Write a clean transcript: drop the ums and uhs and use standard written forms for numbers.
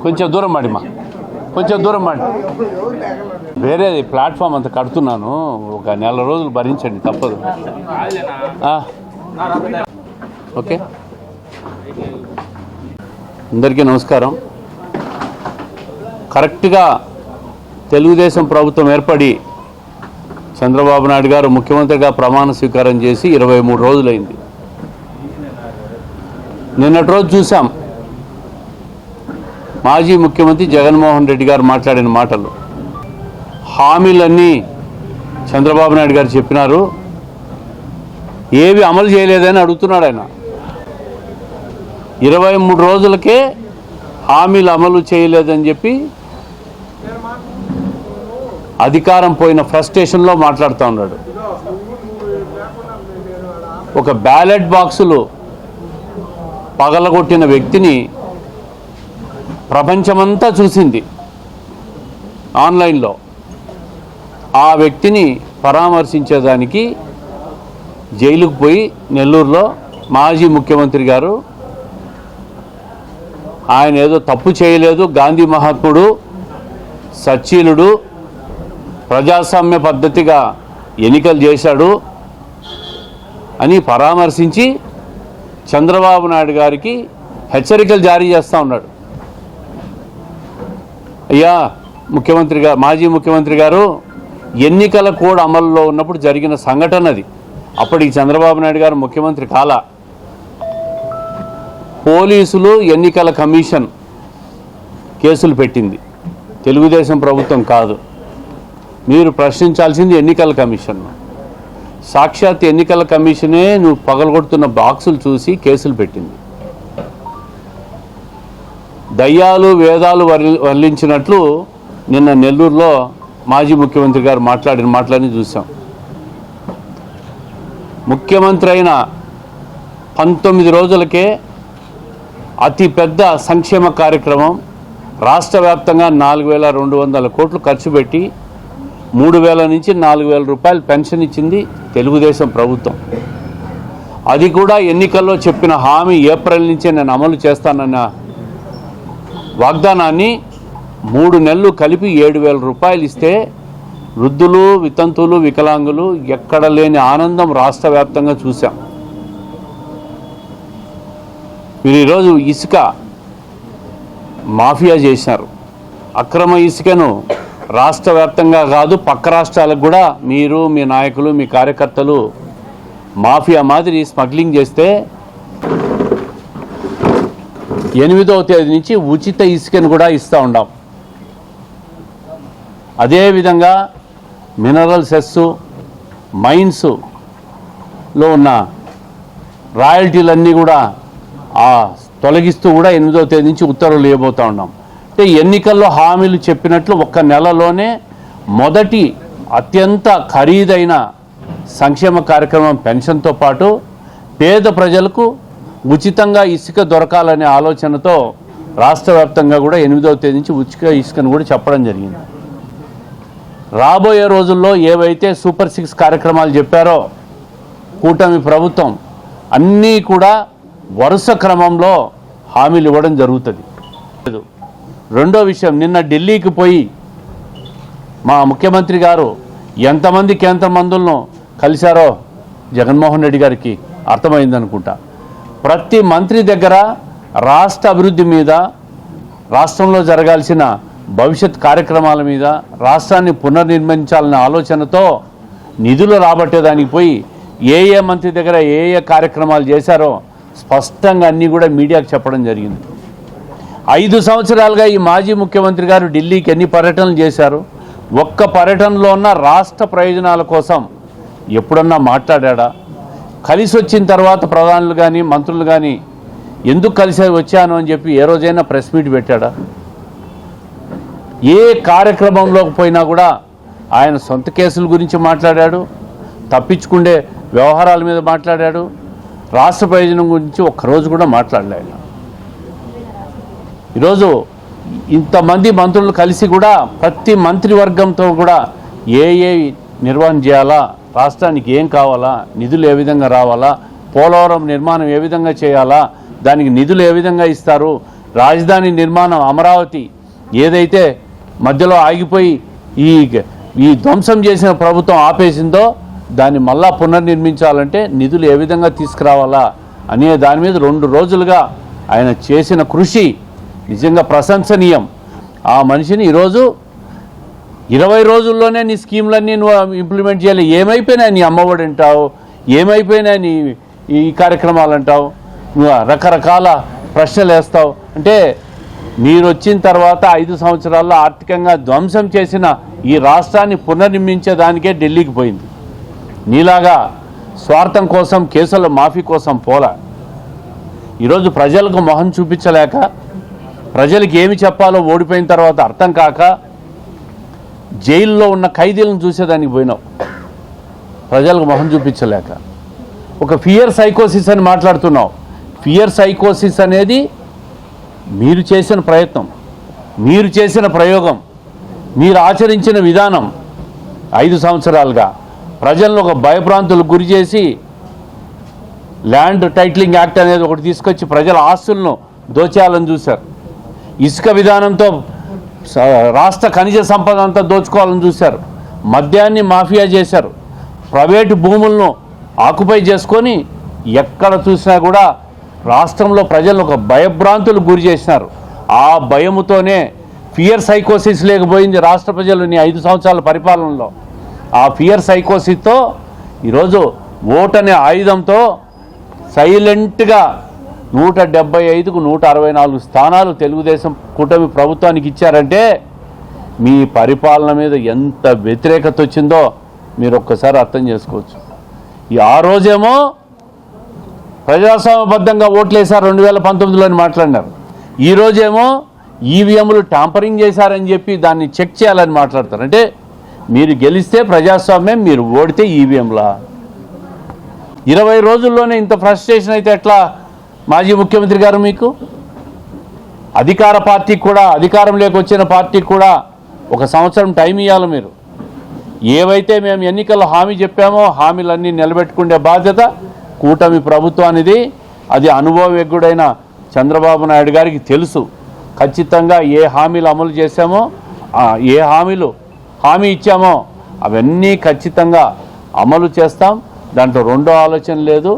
కొంచెం దూరం మాడిమా, కొంచెం దూరం మాడి. వేరే ప్లాట్ఫామ్ అంతా కడుతున్నాను, ఒక నెల రోజులు భరించండి, తప్పదు. ఓకే, అందరికీ నమస్కారం. కరెక్ట్గా తెలుగుదేశం ప్రభుత్వం ఏర్పడి చంద్రబాబు నాయుడు గారు ముఖ్యమంత్రిగా ప్రమాణ స్వీకారం చేసి 23 రోజులైంది. నిన్నటి రోజు చూసాం మాజీ ముఖ్యమంత్రి జగన్మోహన్ రెడ్డి గారు మాట్లాడిన మాటలు. హామీలన్నీ చంద్రబాబు నాయుడు గారు చెప్పినారు, ఏవి అమలు చేయలేదని అడుగుతున్నాడు ఆయన. 23 రోజులకే హామీలు అమలు చేయలేదని చెప్పి అధికారం పోయిన ఫ్రస్ట్రేషన్లో మాట్లాడుతూ ఉన్నాడు. ఒక బ్యాలెట్ బాక్సులు పగలగొట్టిన వ్యక్తిని ప్రపంచమంతా చూసింది ఆన్లైన్లో. ఆ వ్యక్తిని పరామర్శించేదానికి జైలుకు పోయి నెల్లూరులో మాజీ ముఖ్యమంత్రి గారు ఆయన ఏదో తప్పు చేయలేదు, గాంధీ మహాత్ముడు, సచ్చీలుడు, ప్రజాస్వామ్య పద్ధతిగా ఎన్నికలు చేశాడు అని పరామర్శించి చంద్రబాబు నాయుడు గారికి హెచ్చరికలు జారీ చేస్తూ ఉన్నాడు. అయ్యా మాజీ ముఖ్యమంత్రి గారు, ఎన్నికల కోడ్ అమల్లో ఉన్నప్పుడు జరిగిన సంఘటన అది. అప్పటికి చంద్రబాబు నాయుడు గారు ముఖ్యమంత్రి కాలా. పోలీసులు, ఎన్నికల కమిషన్ కేసులు పెట్టింది, తెలుగుదేశం ప్రభుత్వం కాదు. మీరు ప్రశ్నించాల్సింది ఎన్నికల కమిషన్. సాక్షాత్ ఎన్నికల కమిషనే నువ్వు పగలగొడుతున్న బాక్సులు చూసి కేసులు పెట్టింది. దయ్యాలు వేదాలు వర్లించినట్లు నిన్న నెల్లూరులో మాజీ ముఖ్యమంత్రి గారు మాట్లాడిన మాటలని చూసాం. ముఖ్యమంత్రి అయిన 19 రోజులకే అతిపెద్ద సంక్షేమ కార్యక్రమం రాష్ట్ర వ్యాప్తంగా 4,200 కోట్లు ఖర్చు పెట్టి 3,000 నుంచి 4,000 రూపాయలు పెన్షన్ ఇచ్చింది తెలుగుదేశం ప్రభుత్వం. అది కూడా ఎన్నికల్లో చెప్పిన హామీ ఏప్రిల్ నుంచే నేను అమలు చేస్తానన్న వాగ్దానాన్ని 3 నెలలు కలిపి 7,000 రూపాయలు ఇస్తే వృద్ధులు, వితంతువులు, వికలాంగులు ఎక్కడ లేని ఆనందం రాష్ట్ర వ్యాప్తంగా చూసాం. మీరు ఈరోజు ఇసుక మాఫియా చేశారు. అక్రమ ఇసుకను రాష్ట్ర వ్యాప్తంగా కాదు, పక్క రాష్ట్రాలకు కూడా మీరు, మీ నాయకులు, మీ కార్యకర్తలు మాఫియా మాదిరి స్మగ్లింగ్ చేస్తే 8వ తేదీ నుంచి ఉచిత ఇసుకను కూడా ఇస్తూ ఉన్నాం. అదేవిధంగా మినరల్ సెస్సు, మైన్స్లో ఉన్న రాయల్టీలన్నీ కూడా తొలగిస్తూ కూడా 8వ తేదీ నుంచి ఉత్తర్వులు ఇవ్వబోతూ ఉన్నాం. అంటే ఎన్నికల్లో హామీలు చెప్పినట్లు ఒక్క నెలలోనే మొదటి అత్యంత ఖరీదైన సంక్షేమ కార్యక్రమం పెన్షన్తో పాటు పేద ప్రజలకు ఉచితంగా ఇసుక దొరకాలనే ఆలోచనతో రాష్ట్ర వ్యాప్తంగా కూడా 8వ తేదీ నుంచి ఉచిత ఇసుకను కూడా చెప్పడం జరిగింది. రాబోయే రోజుల్లో ఏవైతే సూపర్ 6 కార్యక్రమాలు చెప్పారో కూటమి ప్రభుత్వం అన్నీ కూడా వరుస క్రమంలో హామీలు ఇవ్వడం జరుగుతుంది. రెండో విషయం, నిన్న ఢిల్లీకి పోయి మా ముఖ్యమంత్రి గారు ఎంతమంది కేంద్ర మంత్రులను కలిశారో జగన్మోహన్ రెడ్డి గారికి అర్థమైందనుకుంటా. ప్రతి మంత్రి దగ్గర రాష్ట్ర అభివృద్ధి మీద, రాష్ట్రంలో జరగాల్సిన భవిష్యత్ కార్యక్రమాల మీద, రాష్ట్రాన్ని పునర్నిర్మించాలనే ఆలోచనతో నిధులు రాబట్టేదానికి పోయి ఏ మంత్రి దగ్గర ఏ కార్యక్రమాలు చేశారో స్పష్టంగా అన్నీ కూడా మీడియాకు చెప్పడం జరిగింది. 5 సంవత్సరాలుగా ఈ మాజీ ముఖ్యమంత్రి గారు ఢిల్లీకి ఎన్ని పర్యటనలు చేశారు? ఒక్క పర్యటనలో ఉన్న రాష్ట్ర ప్రయోజనాల కోసం ఎప్పుడన్నా మాట్లాడా? కలిసి వచ్చిన తర్వాత ప్రధానులు కానీ మంత్రులు కానీ ఎందుకు కలిసి వచ్చాను అని చెప్పి ఏ రోజైనా ప్రెస్ మీట్ పెట్టాడా? ఏ కార్యక్రమంలోకి పోయినా కూడా ఆయన సొంత కేసుల గురించి మాట్లాడాడు, తప్పించుకుండే వ్యవహారాల మీద మాట్లాడాడు, రాష్ట్ర ప్రయోజనం గురించి ఒక్కరోజు కూడా మాట్లాడలేదు. ఈరోజు ఇంతమంది మంత్రులు కలిసి కూడా ప్రతి మంత్రివర్గంతో కూడా ఏ నిర్వహణ చేయాలా, రాష్ట్రానికి ఏం కావాలా, నిధులు ఏ విధంగా రావాలా, పోలవరం నిర్మాణం ఏ విధంగా చేయాలా, దానికి నిధులు ఏ విధంగా ఇస్తారు, రాజధాని నిర్మాణం అమరావతి ఏదైతే మధ్యలో ఆగిపోయి ఈ ధ్వంసం చేసిన ప్రభుత్వం ఆపేసిందో దాన్ని మళ్ళా పునర్నిర్మించాలంటే నిధులు ఏ విధంగా తీసుకురావాలా అనే దాని మీద 2 రోజులుగా ఆయన చేసిన కృషి నిజంగా ప్రశంసనీయం. ఆ మనిషిని ఈరోజు 20 రోజుల్లోనే నీ స్కీమ్లన్నీ నువ్వు ఇంప్లిమెంట్ చేయాలి. ఏమైపోయినాయి నీ అమ్మఒడి అంటావు, ఏమైపోయినాయి నీ ఈ కార్యక్రమాలు అంటావు, నువ్వు రకరకాల ప్రశ్నలు వేస్తావు. అంటే మీరు వచ్చిన తర్వాత 5 సంవత్సరాల్లో ఆర్థికంగా ధ్వంసం చేసిన ఈ రాష్ట్రాన్ని పునర్నిర్మించేదానికే ఢిల్లీకి పోయింది. నీలాగా స్వార్థం కోసం, కేసుల మాఫీ కోసం పోలా. ఈరోజు ప్రజలకు మొహం చూపించలేక, ప్రజలకు ఏమి చెప్పాలో ఓడిపోయిన తర్వాత అర్థం కాక జైల్లో ఉన్న ఖైదీలను చూసేదానికి పోయినావు, ప్రజలకు మొహం చూపించలేక. ఒక ఫియర్ సైకోసిస్ అని మాట్లాడుతున్నావు. ఫియర్ సైకోసిస్ అనేది మీరు చేసిన ప్రయత్నం, మీరు చేసిన ప్రయోగం, మీరు ఆచరించిన విధానం. 5 సంవత్సరాలుగా ప్రజలను ఒక భయభ్రాంతులకు గురి చేసి ల్యాండ్ టైటిలింగ్ యాక్ట్ అనేది ఒకటి తీసుకొచ్చి ప్రజల ఆస్తులను దోచేయాలని చూశారు. ఇసుక విధానంతో రాష్ట్ర ఖనిజ సంపద అంతా దోచుకోవాలని చూశారు. మద్యాన్ని మాఫియా చేశారు. ప్రైవేటు భూములను ఆక్యుపై చేసుకొని ఎక్కడ చూసినా కూడా రాష్ట్రంలో ప్రజలను ఒక భయభ్రాంతులకు గురి చేసినారు. ఆ భయముతోనే ఫియర్ సైకోసిస్ లేకపోయింది రాష్ట్ర ప్రజలు నీ 5 సంవత్సరాల పరిపాలనలో. ఆ ఫియర్ సైకోసిస్తో ఈరోజు ఓటనే ఆయుధంతో సైలెంట్గా 175కు 164 స్థానాలు తెలుగుదేశం కూటమి ప్రభుత్వానికి ఇచ్చారంటే మీ పరిపాలన మీద ఎంత వ్యతిరేకత వచ్చిందో మీరు ఒక్కసారి అర్థం చేసుకోవచ్చు. ఆ రోజేమో ప్రజాస్వామ్యబద్ధంగా ఓట్లేశారు 2019లో అని మాట్లాడినారు. ఈరోజేమో ఈవీఎంలు ట్యాంపరింగ్ చేశారని చెప్పి దాన్ని చెక్ చేయాలని మాట్లాడతారు. అంటే మీరు గెలిస్తే ప్రజాస్వామ్యం, మీరు ఓడితే ఈవీఎంలా? 20 రోజుల్లోనే ఇంత ఫ్రస్ట్రేషన్ అయితే ఎట్లా మాజీ ముఖ్యమంత్రి గారు? మీకు అధికార పార్టీకి కూడా, అధికారంలోకి వచ్చిన పార్టీకి కూడా 1 సంవత్సరం టైం ఇవ్వాలి. మీరు ఏవైతే మేము ఎన్నికల్లో హామీ చెప్పామో హామీలన్నీ నిలబెట్టుకునే బాధ్యత కూటమి ప్రభుత్వానిది. అది అనుభవజ్ఞుడైన చంద్రబాబు నాయుడు గారికి తెలుసు. ఖచ్చితంగా ఏ హామీలు అమలు చేశామో, ఏ హామీ ఇచ్చామో అవన్నీ ఖచ్చితంగా అమలు చేస్తాం. దాంట్లో రెండో ఆలోచన లేదు.